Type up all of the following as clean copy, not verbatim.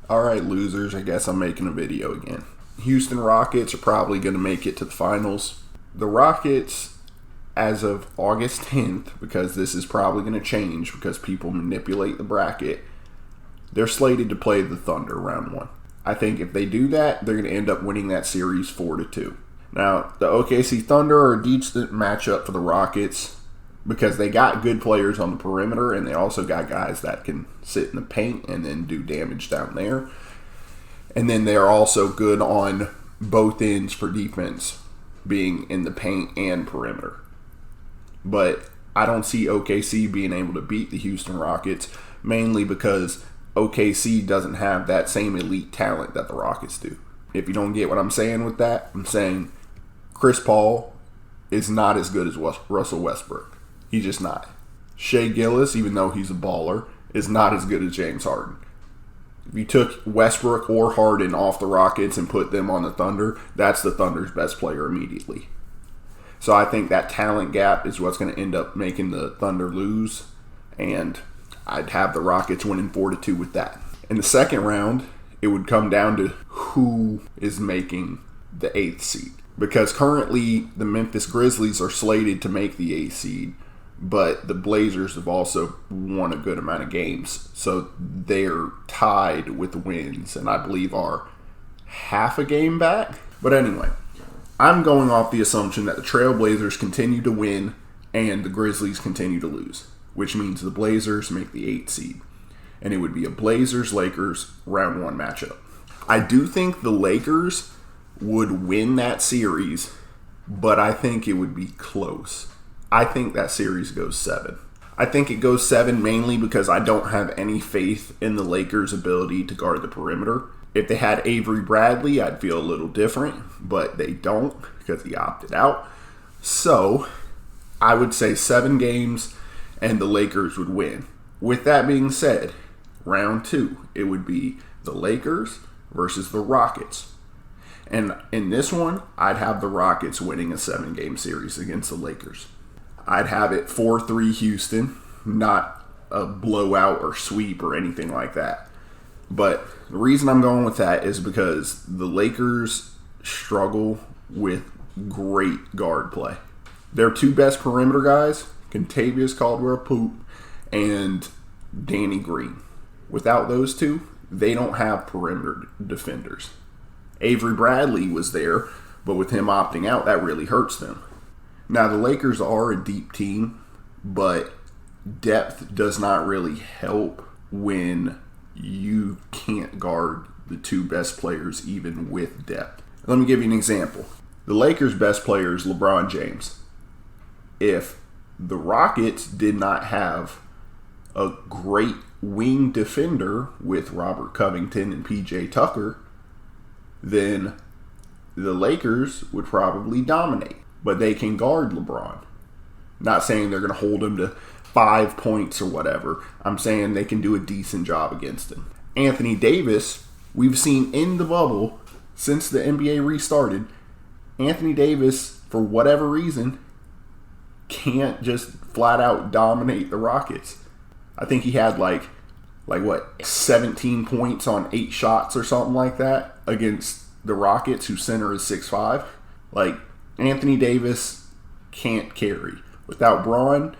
All right, losers, I guess I'm making a video again. Houston Rockets are probably going to make it to the finals. The Rockets, as of August 10th, because this is probably going to change because people manipulate the bracket, they're slated to play the Thunder round one. I think if they do that, they're going to end up winning that series 4-2. Now, the OKC Thunder are a decent matchup for the Rockets because they got good players on the perimeter and they also got guys that can sit in the paint and then do damage down there. And then they are also good on both ends for defense, being in the paint and perimeter. But I don't see OKC being able to beat the Houston Rockets, mainly because OKC doesn't have that same elite talent that the Rockets do. If you don't get what I'm saying with that, I'm saying Chris Paul is not as good as Russell Westbrook. He's just not. Shai Gilgeous, even though he's a baller, is not as good as James Harden. If you took Westbrook or Harden off the Rockets and put them on the Thunder, that's the Thunder's best player immediately. So I think that talent gap is what's going to end up making the Thunder lose, and I'd have the Rockets winning 4-2 with that. In the second round, it would come down to who is making the 8th seed. Because currently, the Memphis Grizzlies are slated to make the 8th seed, but the Blazers have also won a good amount of games. So they're tied with wins, and I believe are half a game back. But anyway, I'm going off the assumption that the Trailblazers continue to win and the Grizzlies continue to lose, which means the Blazers make the 8th seed. And it would be a Blazers-Lakers round one matchup. I do think the Lakers would win that series, but I think it would be close. I think that series goes 7. I think it goes 7 mainly because I don't have any faith in the Lakers' ability to guard the perimeter. If they had Avery Bradley, I'd feel a little different, but they don't because he opted out. So I would say 7 games and the Lakers would win. With that being said, round 2, it would be the Lakers versus the Rockets. And in this one, I'd have the Rockets winning a 7-game series against the Lakers. I'd have it 4-3 Houston, not a blowout or sweep or anything like that. But the reason I'm going with that is because the Lakers struggle with great guard play. Their 2 best perimeter guys, caldwell-pope and Danny Green. Without those 2, they don't have perimeter defenders. Avery Bradley was there, but with him opting out, that really hurts them. Now, the Lakers are a deep team, but depth does not really help when you can't guard the 2 best players even with depth. Let me give you an example. The Lakers' best player is LeBron James. If the Rockets did not have a great wing defender with Robert Covington and PJ Tucker, then the Lakers would probably dominate. But they can guard LeBron. Not saying they're going to hold him to 5 points or whatever. I'm saying they can do a decent job against him. Anthony Davis, we've seen in the bubble since the NBA restarted, Anthony Davis, for whatever reason, can't just flat out dominate the Rockets. I think he had like 17 points on 8 shots or something like that against the Rockets, whose center is 6'5". Anthony Davis can't carry. Without Braun,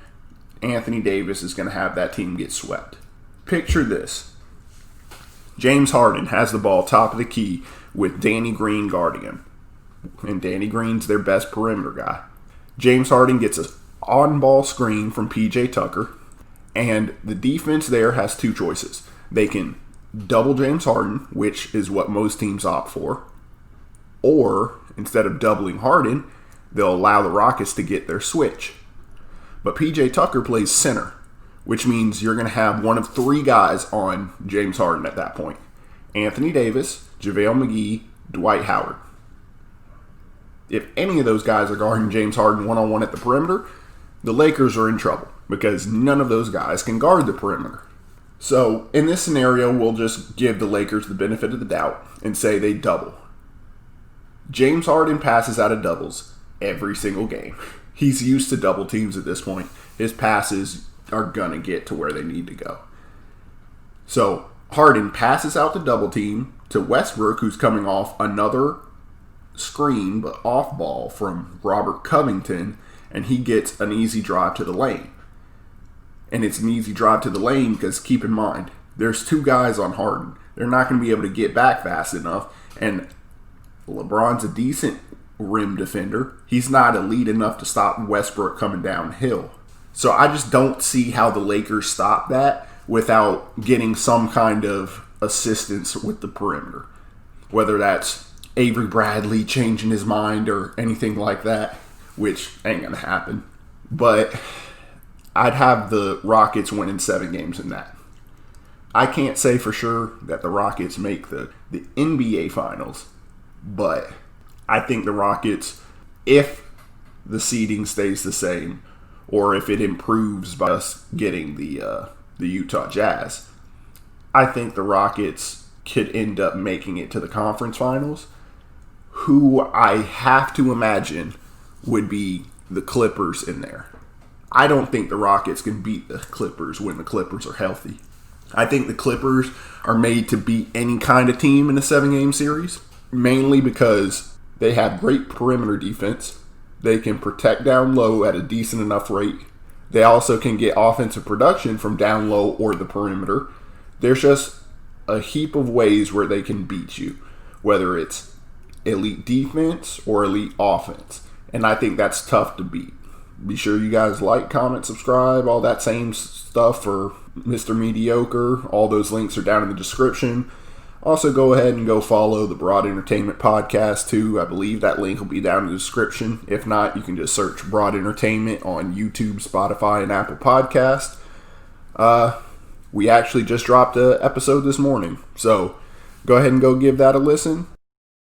Anthony Davis is going to have that team get swept. Picture this. James Harden has the ball top of the key with Danny Green guarding him. And Danny Green's their best perimeter guy. James Harden gets an on-ball screen from PJ Tucker, and the defense there has 2 choices. They can double James Harden, which is what most teams opt for, or instead of doubling Harden, they'll allow the Rockets to get their switch. But PJ Tucker plays center, which means you're going to have one of 3 guys on James Harden at that point. Anthony Davis, JaVale McGee, Dwight Howard. If any of those guys are guarding James Harden one-on-one at the perimeter, the Lakers are in trouble because none of those guys can guard the perimeter. So in this scenario, we'll just give the Lakers the benefit of the doubt and say they double. James Harden passes out of doubles every single game. He's used to double teams at this point. His passes are going to get to where they need to go. So Harden passes out the double team to Westbrook, who's coming off another screen but off ball from Robert Covington, and he gets an easy drive to the lane. And it's an easy drive to the lane because, keep in mind, there's two guys on Harden. They're not going to be able to get back fast enough, and LeBron's a decent rim defender. He's not elite enough to stop Westbrook coming downhill. So I just don't see how the Lakers stop that without getting some kind of assistance with the perimeter. Whether that's Avery Bradley changing his mind or anything like that, which ain't going to happen. But I'd have the Rockets winning 7 games in that. I can't say for sure that the Rockets make the NBA Finals, but I think the Rockets, if the seeding stays the same, or if it improves by us getting the Utah Jazz, I think the Rockets could end up making it to the conference finals, who I have to imagine would be the Clippers in there. I don't think the Rockets can beat the Clippers when the Clippers are healthy. I think the Clippers are made to beat any kind of team in a 7-game series, mainly because they have great perimeter defense. They can protect down low at a decent enough rate. They also can get offensive production from down low or the perimeter. There's just a heap of ways where they can beat you, whether it's elite defense or elite offense. And I think that's tough to beat. Be sure you guys like, comment, subscribe, all that same stuff for Mr. Mediocre. All those links are down in the description. Also, go ahead and go follow the Broad Entertainment Podcast, too. I believe that link will be down in the description. If not, you can just search Broad Entertainment on YouTube, Spotify, and Apple Podcast. We actually just dropped an episode this morning, so go ahead and go give that a listen.